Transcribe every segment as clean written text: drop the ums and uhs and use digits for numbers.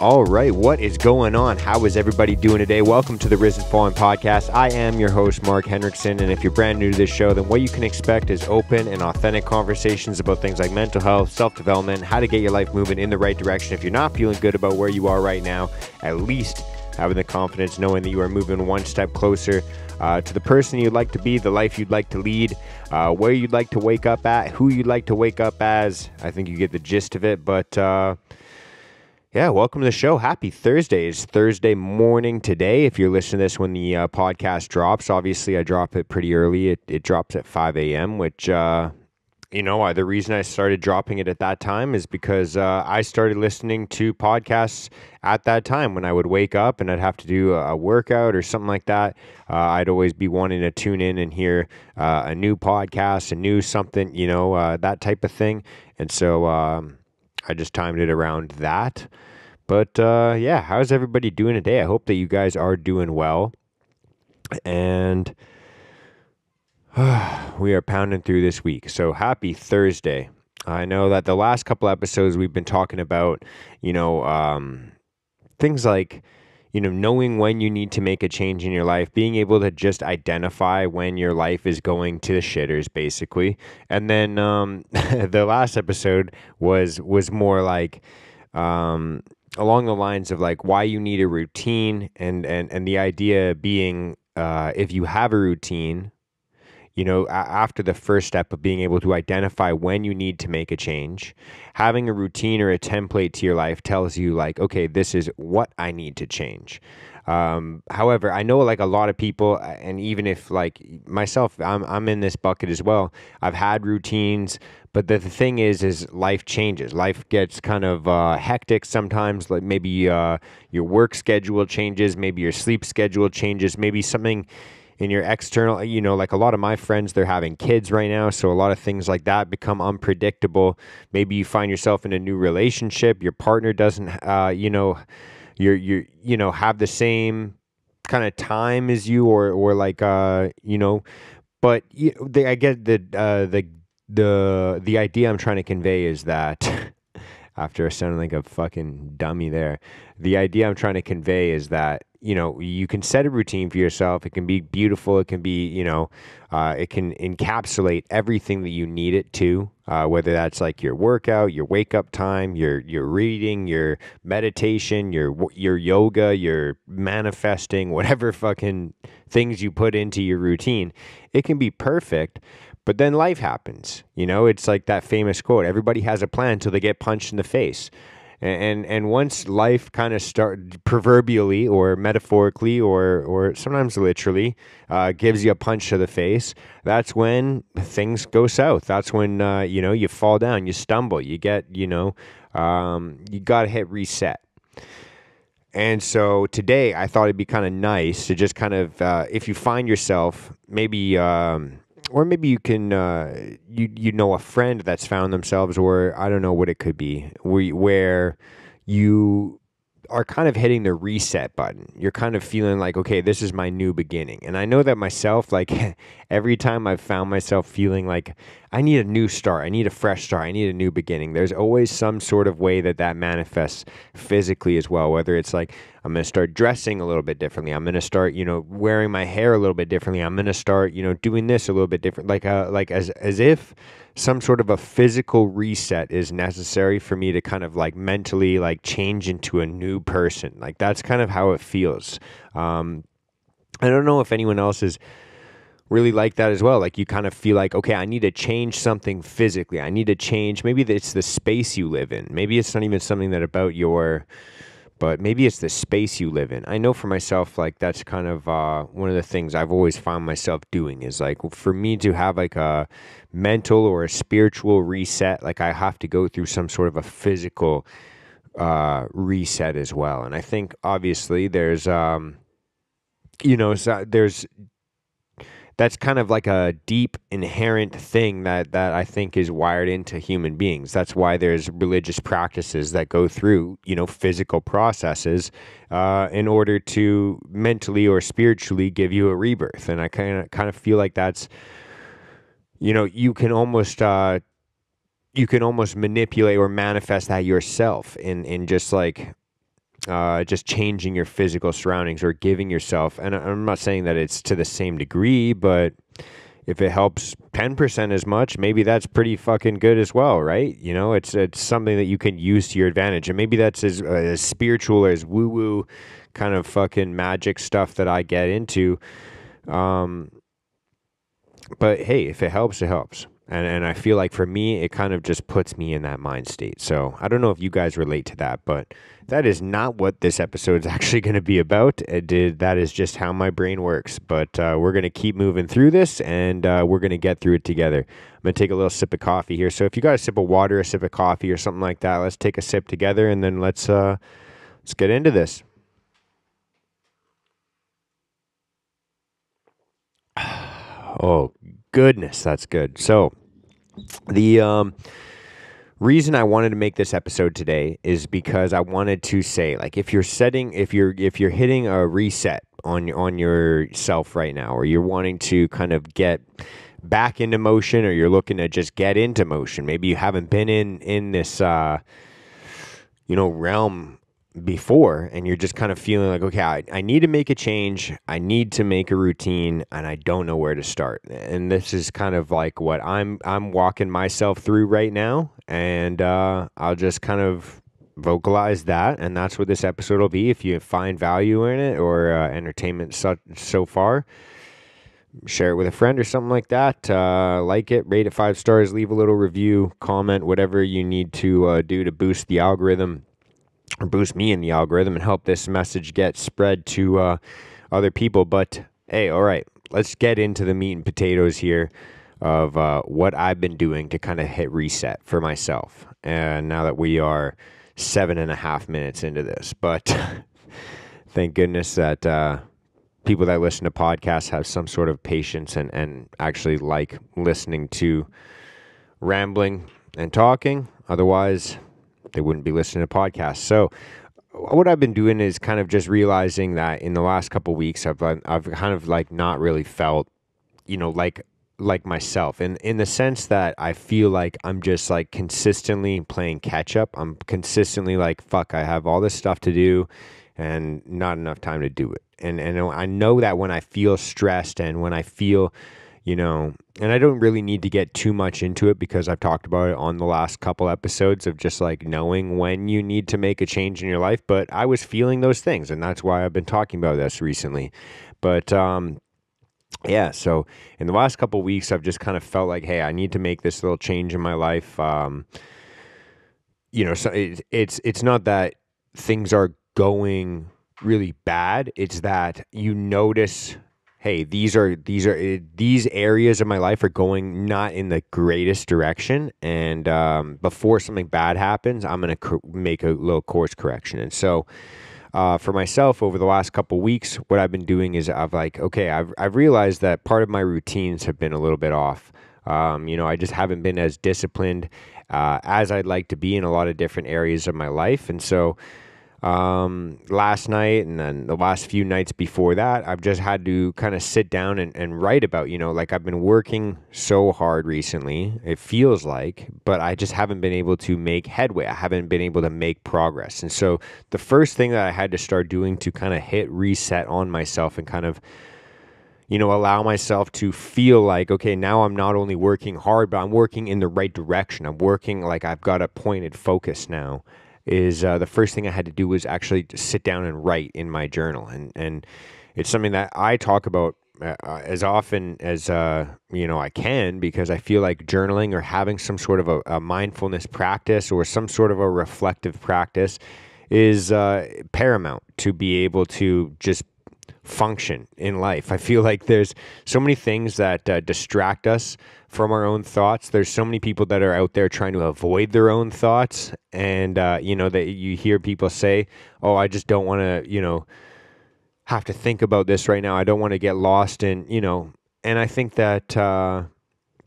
All right, what is going on? How is everybody doing today? Welcome to the Risen Fallen podcast. I am your host, Mark Henriksen, and if you're brand new to this show, then what you can expect is open and authentic conversations about things like mental health, self-development, how to get your life moving in the right direction. If you're not feeling good about where you are right now, at least having the confidence knowing that you are moving one step closer to the person you'd like to be, the life you'd like to lead, where you'd like to wake up at, who you'd like to wake up as. I think you get the gist of it, but yeah, welcome to the show. Happy Thursday. It's Thursday morning today. If you're listening to this when the podcast drops, obviously I drop it pretty early. It drops at 5 a.m., which, the reason I started dropping it at that time is because I started listening to podcasts at that time when I would wake up and I'd have to do a workout or something like that. I'd always be wanting to tune in and hear a new podcast, a new something, that type of thing. And so I just timed it around that. But yeah, how's everybody doing today? I hope that you guys are doing well. And we are pounding through this week. So happy Thursday. I know that the last couple episodes we've been talking about, things like, knowing when you need to make a change in your life, being able to just identify when your life is going to the shitters, basically. And then the last episode was more like along the lines of like why you need a routine, and the idea being if you have a routine, after the first step of being able to identify when you need to make a change, having a routine or a template to your life tells you like, okay, this is what I need to change. However, I know like a lot of people, and even if like myself, I'm in this bucket as well. I've had routines, but the thing is life changes. Life gets kind of hectic sometimes. Like maybe your work schedule changes, maybe your sleep schedule changes, maybe something in your external, like a lot of my friends, they're having kids right now. So a lot of things like that become unpredictable. Maybe you find yourself in a new relationship. Your partner doesn't, you're have the same kind of time as you, or like, but I get the idea I'm trying to convey is that after sounding like a fucking dummy there, the idea I'm trying to convey is that, you can set a routine for yourself. It can be beautiful. It can be, it can encapsulate everything that you need it to, whether that's like your workout, your wake up time, your reading, your meditation, your yoga, your manifesting, whatever fucking things you put into your routine. It can be perfect. But then life happens, it's like that famous quote, everybody has a plan until they get punched in the face. And once life kind of proverbially or metaphorically or sometimes literally gives you a punch to the face, that's when things go south. That's when, you fall down, you stumble, you get, you got to hit reset. And so today I thought it'd be kind of nice to just kind of, if you find yourself maybe, or maybe you can, a friend that's found themselves, or I don't know what it could be, where you are kind of hitting the reset button. You're kind of feeling like, okay, this is my new beginning. And I know that myself, like every time I've found myself feeling like I need a new start, I need a fresh start, I need a new beginning, there's always some sort of way that manifests physically as well. Whether it's like, I'm going to start dressing a little bit differently. I'm going to start, wearing my hair a little bit differently. I'm going to start, doing this a little bit different. Like as if some sort of a physical reset is necessary for me to kind of like mentally like change into a new person. Like that's kind of how it feels. I don't know if anyone else is really like that as well. Like you kind of feel like, okay, I need to change something physically. I need to change. Maybe it's the space you live in. Maybe it's not even something that about but maybe it's the space you live in. I know for myself, like that's kind of one of the things I've always found myself doing is like for me to have like a mental or a spiritual reset, like I have to go through some sort of a physical reset as well. And I think obviously there's, there's that's kind of like a deep inherent thing that I think is wired into human beings. That's why there's religious practices that go through, physical processes in order to mentally or spiritually give you a rebirth. And I kind of feel like that's, you can almost manipulate or manifest that yourself in just like just changing your physical surroundings or giving yourself, and I'm not saying that it's to the same degree, but if it helps 10% as much, maybe that's pretty fucking good as well, right? You know, it's something that you can use to your advantage. And maybe that's as spiritual or as woo-woo kind of fucking magic stuff that I get into. But hey, if it helps, it helps. And I feel like for me, it kind of just puts me in that mind state. So I don't know if you guys relate to that, but that is not what this episode is actually going to be about. That is just how my brain works. But we're going to keep moving through this, and we're going to get through it together. I'm going to take a little sip of coffee here. So if you got a sip of water, a sip of coffee, or something like that, let's take a sip together, and then let's get into this. Oh, goodness, that's good. So the reason I wanted to make this episode today is because I wanted to say, like, if you're hitting a reset on yourself right now, or you're wanting to kind of get back into motion, or you're looking to just get into motion, maybe you haven't been in this realm before, and you're just kind of feeling like, okay, I need to make a change, I need to make a routine, and I don't know where to start. And this is kind of like what I'm walking myself through right now, and I'll just kind of vocalize that, and that's what this episode will be. If you find value in it, or entertainment so far, share it with a friend or something like that. Like it, rate it 5 stars, leave a little review, comment, whatever you need to do to boost the algorithm, or boost me in the algorithm, and help this message get spread to other people. But hey, all right, let's get into the meat and potatoes here of what I've been doing to kind of hit reset for myself. And now that we are 7.5 minutes into this, but thank goodness that people that listen to podcasts have some sort of patience and actually like listening to rambling and talking. Otherwise, they wouldn't be listening to podcasts. So what I've been doing is kind of just realizing that in the last couple of weeks, I've kind of like not really felt, like myself, in the sense that I feel like I'm just like consistently playing catch up. I'm consistently like, fuck, I have all this stuff to do and not enough time to do it. And I know that when I feel stressed, and when I feel, and I don't really need to get too much into it, because I've talked about it on the last couple episodes of just like knowing when you need to make a change in your life. But I was feeling those things, and that's why I've been talking about this recently. But yeah, so in the last couple of weeks, I've just kind of felt like, hey, I need to make this little change in my life. So it's not that things are going really bad. It's that you notice, hey, these areas of my life are going not in the greatest direction, and before something bad happens, I'm going to make a little course correction. And so for myself, over the last couple weeks, what I've been doing is I've realized that part of my routines have been a little bit off. I just haven't been as disciplined as I'd like to be in a lot of different areas of my life. And so last night, and then the last few nights before that, I've just had to kind of sit down and write about, like, I've been working so hard recently, it feels like, but I just haven't been able to make headway. I haven't been able to make progress. And so the first thing that I had to start doing to kind of hit reset on myself and kind of, allow myself to feel like, okay, now I'm not only working hard, but I'm working in the right direction. I'm working like I've got a pointed focus now. Is the first thing I had to do was actually just sit down and write in my journal. And it's something that I talk about as often as, I can, because I feel like journaling or having some sort of a mindfulness practice or some sort of a reflective practice is paramount to be able to just function in life. I feel like there's so many things that distract us from our own thoughts. There's so many people that are out there trying to avoid their own thoughts, and that you hear people say, "Oh, I just don't want to, have to think about this right now. I don't want to get lost in, And I think that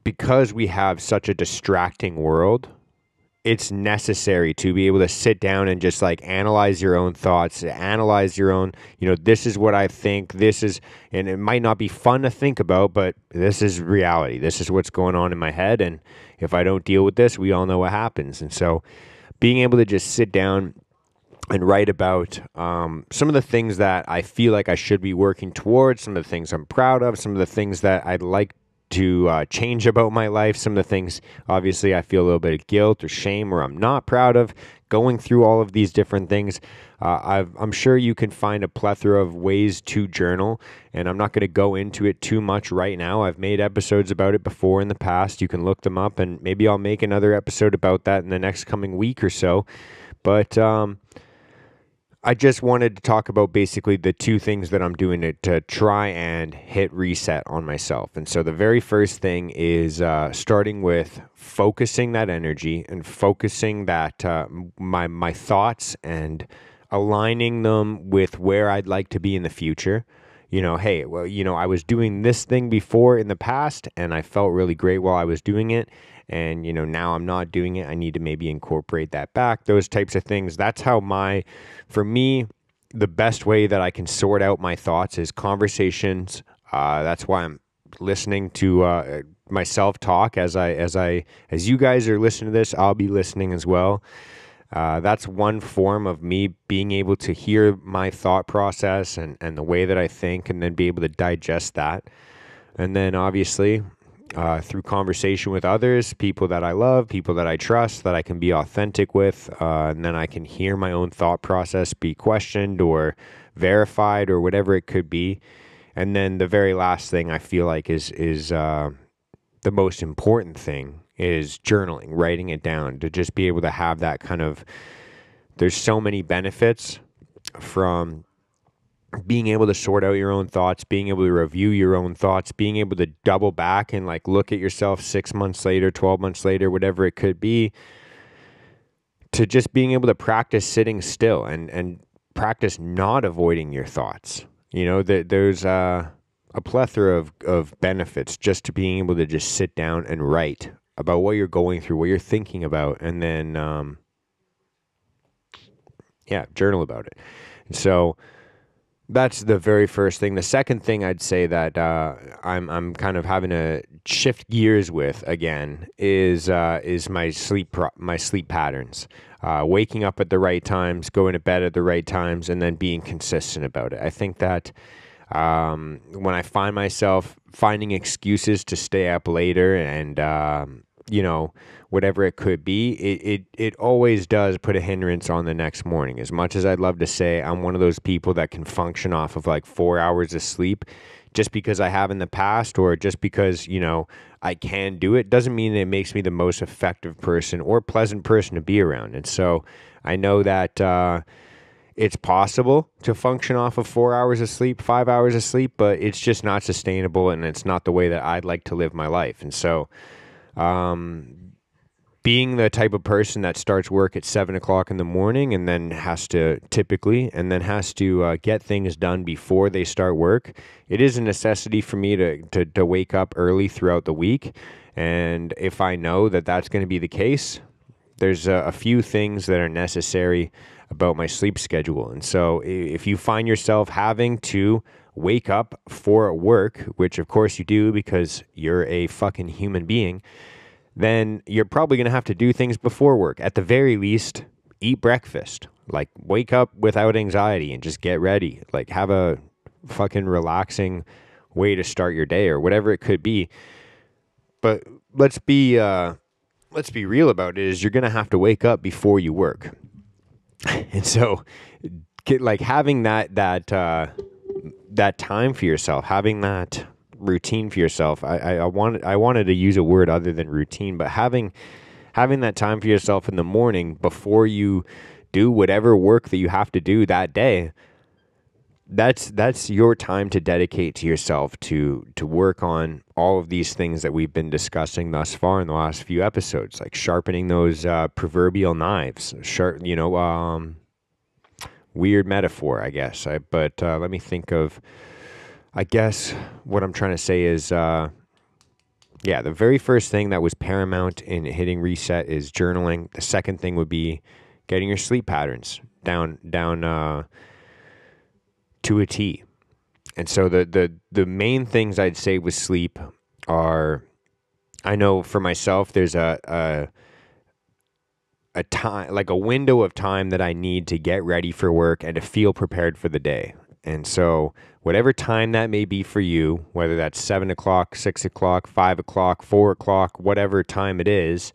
because we have such a distracting world, it's necessary to be able to sit down and just like analyze your own thoughts, analyze your own, this is what I think, and it might not be fun to think about, but this is reality. This is what's going on in my head. And if I don't deal with this, we all know what happens. And so being able to just sit down and write about some of the things that I feel like I should be working towards, some of the things I'm proud of, some of the things that I'd like to change about my life, some of the things obviously I feel a little bit of guilt or shame or I'm not proud of. Going through all of these different things, I'm sure you can find a plethora of ways to journal, and I'm not going to go into it too much right now. I've made episodes about it before in the past. You can look them up, and maybe I'll make another episode about that in the next coming week or so. But I just wanted to talk about basically the two things that I'm doing to try and hit reset on myself. And so the very first thing is starting with focusing that energy and focusing that my thoughts and aligning them with where I'd like to be in the future. Hey, well, I was doing this thing before in the past and I felt really great while I was doing it. And, now I'm not doing it. I need to maybe incorporate that back, those types of things. That's how for me, the best way that I can sort out my thoughts is conversations. That's why I'm listening to myself talk as you guys are listening to this, I'll be listening as well. That's one form of me being able to hear my thought process and the way that I think, and then be able to digest that. And then obviously, through conversation with others, people that I love, people that I trust, that I can be authentic with, and then I can hear my own thought process be questioned or verified or whatever it could be. And then the very last thing I feel like is the most important thing is journaling, writing it down, to just be able to have that kind of, there's so many benefits from being able to sort out your own thoughts, being able to review your own thoughts, being able to double back and like look at yourself 6 months later, 12 months later, whatever it could be, to just being able to practice sitting still and practice not avoiding your thoughts. There's a plethora of benefits just to being able to just sit down and write about what you're going through, what you're thinking about, and then, journal about it. And so that's the very first thing. The second thing I'd say that I'm kind of having to shift gears with again is my sleep patterns. Waking up at the right times, going to bed at the right times, and then being consistent about it. I think that when I find myself finding excuses to stay up later and whatever it could be, it always does put a hindrance on the next morning. As much as I'd love to say I'm one of those people that can function off of like 4 hours of sleep, just because I have in the past, or just because, I can do it, doesn't mean it makes me the most effective person or pleasant person to be around. And so I know that it's possible to function off of 4 hours of sleep, 5 hours of sleep, but it's just not sustainable, and it's not the way that I'd like to live my life. And so being the type of person that starts work at 7 o'clock in the morning and then has to get things done before they start work, it is a necessity for me to wake up early throughout the week. And if I know that that's going to be the case, there's a few things that are necessary about my sleep schedule. And so if you find yourself having to wake up for work, which of course you do because you're a fucking human being, then you're probably going to have to do things before work. At the very least, eat breakfast. Like, wake up without anxiety and just get ready. Like, have a fucking relaxing way to start your day or whatever it could be. But let's be real about it, is you're going to have to wake up before you work. And so like having that time for yourself, having that routine for yourself. I wanted to use a word other than routine, but having that time for yourself in the morning before you do whatever work that you have to do that day, that's your time to dedicate to yourself to work on all of these things that we've been discussing thus far in the last few episodes, like sharpening those proverbial knives. Weird metaphor, I guess. But let me think of. I guess what I'm trying to say is, the very first thing that was paramount in hitting reset is journaling. The second thing would be getting your sleep patterns down to a T. And so the main things I'd say with sleep are, I know for myself, there's a a time, like a window of time that I need to get ready for work and to feel prepared for the day. And so, whatever time that may be for you, whether that's 7 o'clock, 6 o'clock, 5 o'clock, 4 o'clock, whatever time it is,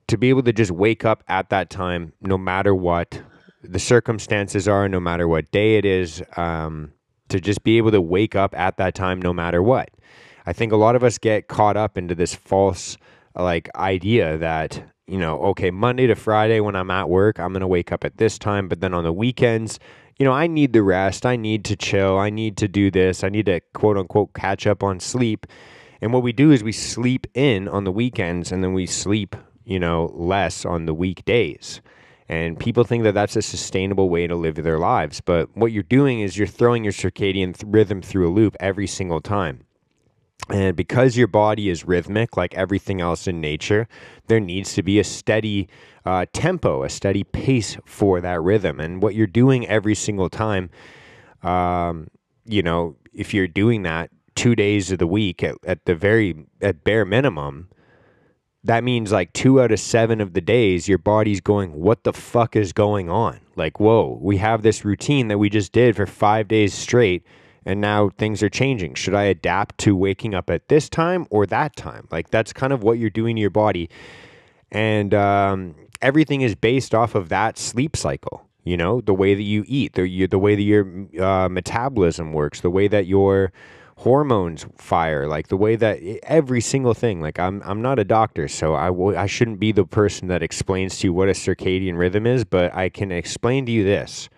to be able to just wake up at that time, no matter what the circumstances are, no matter what day it is, to just be able to wake up at that time, no matter what. I think a lot of us get caught up into this false like idea that, okay, Monday to Friday when I'm at work, I'm going to wake up at this time. But then on the weekends, I need the rest. I need to chill. I need to do this. I need to quote unquote catch up on sleep. And what we do is we sleep in on the weekends and then we sleep, less on the weekdays. And people think that that's a sustainable way to live their lives. But what you're doing is you're throwing your circadian rhythm through a loop every single time. And because your body is rhythmic, like everything else in nature, there needs to be a steady tempo, a steady pace for that rhythm. And what you're doing every single time, if you're doing that 2 days of the week at bare minimum, that means like 2 out of 7 of the days, your body's going, what the fuck is going on? Like, whoa, we have this routine that we just did for 5 days straight. And now things are changing. Should I adapt to waking up at this time or that time? Like, that's kind of what you're doing to your body. And everything is based off of that sleep cycle. The way that you eat, the way that your metabolism works, the way that your hormones fire, like the way that every single thing. Like, I'm not a doctor, so I shouldn't be the person that explains to you what a circadian rhythm is, but I can explain to you this.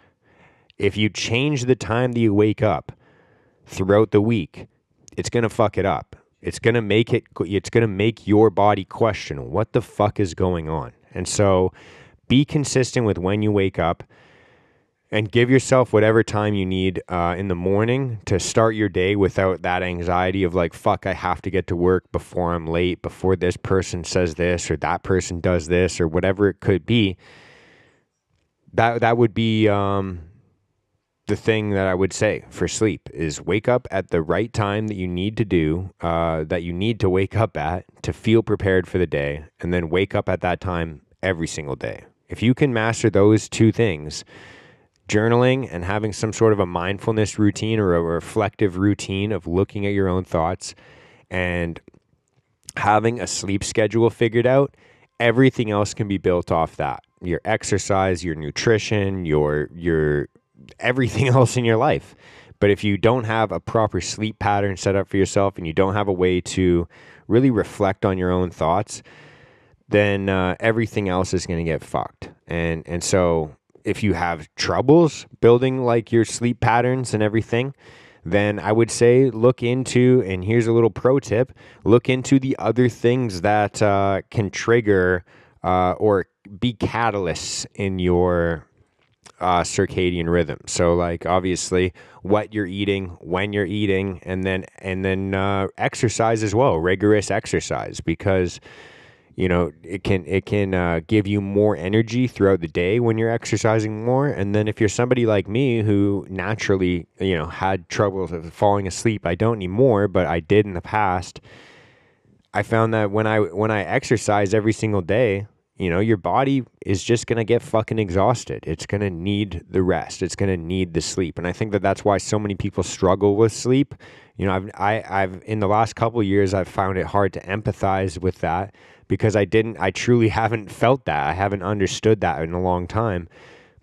If you change the time that you wake up throughout the week, it's going to fuck it up. It's going to make your body question what the fuck is going on. And so be consistent with when you wake up and give yourself whatever time you need in the morning to start your day without that anxiety of like, fuck, I have to get to work before I'm late, before this person says this or that person does this or whatever it could be. That would be the thing that I would say for sleep is wake up at the right time that you need to do, that you need to wake up at to feel prepared for the day, and then wake up at that time every single day. If you can master those two things, journaling and having some sort of a mindfulness routine or a reflective routine of looking at your own thoughts and having a sleep schedule figured out, everything else can be built off that. Your exercise, your nutrition, your everything else in your life. But if you don't have a proper sleep pattern set up for yourself and you don't have a way to really reflect on your own thoughts, then everything else is going to get fucked. And so if you have troubles building like your sleep patterns and everything, then I would say look into, and here's a little pro tip, look into the other things that can trigger or be catalysts in your circadian rhythm. So like obviously what you're eating, when you're eating, and then exercise as well, rigorous exercise, because it can give you more energy throughout the day when you're exercising more. And then if you're somebody like me who naturally had trouble falling asleep, I don't anymore, but I did in the past. I found that when I exercise every single day, your body is just going to get fucking exhausted. It's going to need the rest. It's going to need the sleep. And I think that that's why so many people struggle with sleep. I've in the last couple of years, I've found it hard to empathize with that because I truly haven't felt that. I haven't understood that in a long time.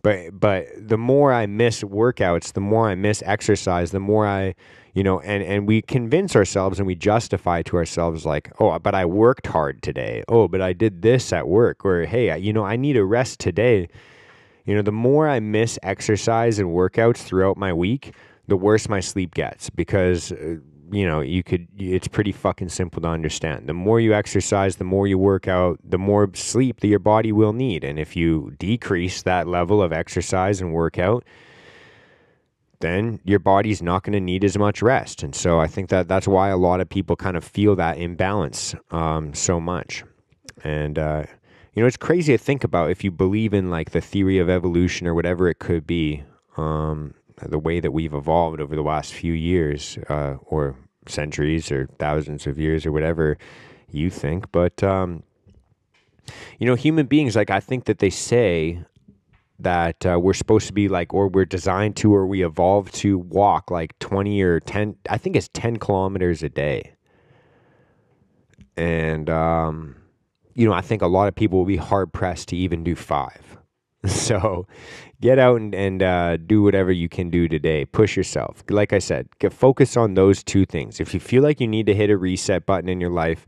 But the more I miss workouts, the more I miss exercise, the more I, and we convince ourselves and we justify to ourselves like, oh, but I worked hard today. Oh, but I did this at work. Or, hey, I need a rest today. The more I miss exercise and workouts throughout my week, the worse my sleep gets because, it's pretty fucking simple to understand. The more you exercise, the more you work out, the more sleep that your body will need. And if you decrease that level of exercise and workout, then your body's not going to need as much rest. And so I think that that's why a lot of people kind of feel that imbalance so much. And, it's crazy to think about if you believe in like the theory of evolution or whatever it could be, the way that we've evolved over the last few years or centuries or thousands of years or whatever you think. But Human beings, like, I think that they say that we're supposed to be like, or we're designed to, or we evolved to walk like 20 or 10, I think it's 10 kilometers a day. And, I think a lot of people will be hard pressed to even do 5. So get out and do whatever you can do today. Push yourself. Like I said, focus on those 2 things. If you feel like you need to hit a reset button in your life,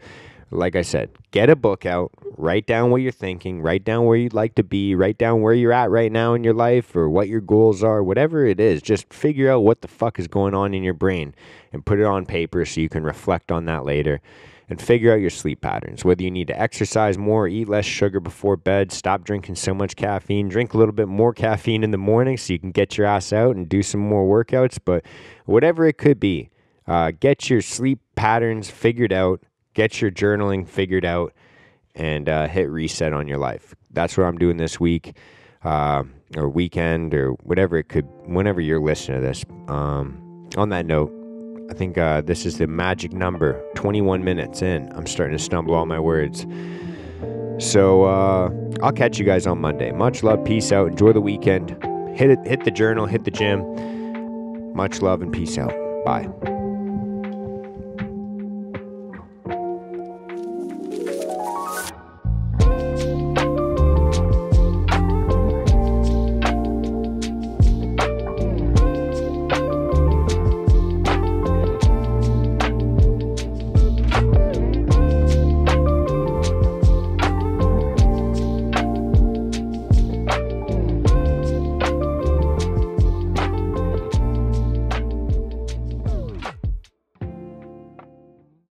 like I said, get a book out, write down what you're thinking, write down where you'd like to be, write down where you're at right now in your life or what your goals are, whatever it is. Just figure out what the fuck is going on in your brain and put it on paper so you can reflect on that later. And figure out your sleep patterns, whether you need to exercise more, eat less sugar before bed, stop drinking so much caffeine, drink a little bit more caffeine in the morning so you can get your ass out and do some more workouts. But whatever it could be, get your sleep patterns figured out, get your journaling figured out, and hit reset on your life. That's what I'm doing this week or weekend or whatever it could, whenever you're listening to this. On that note, I think this is the magic number, 21 minutes in. I'm starting to stumble on my words. So I'll catch you guys on Monday. Much love, peace out, enjoy the weekend. Hit the journal, hit the gym. Much love and peace out. Bye.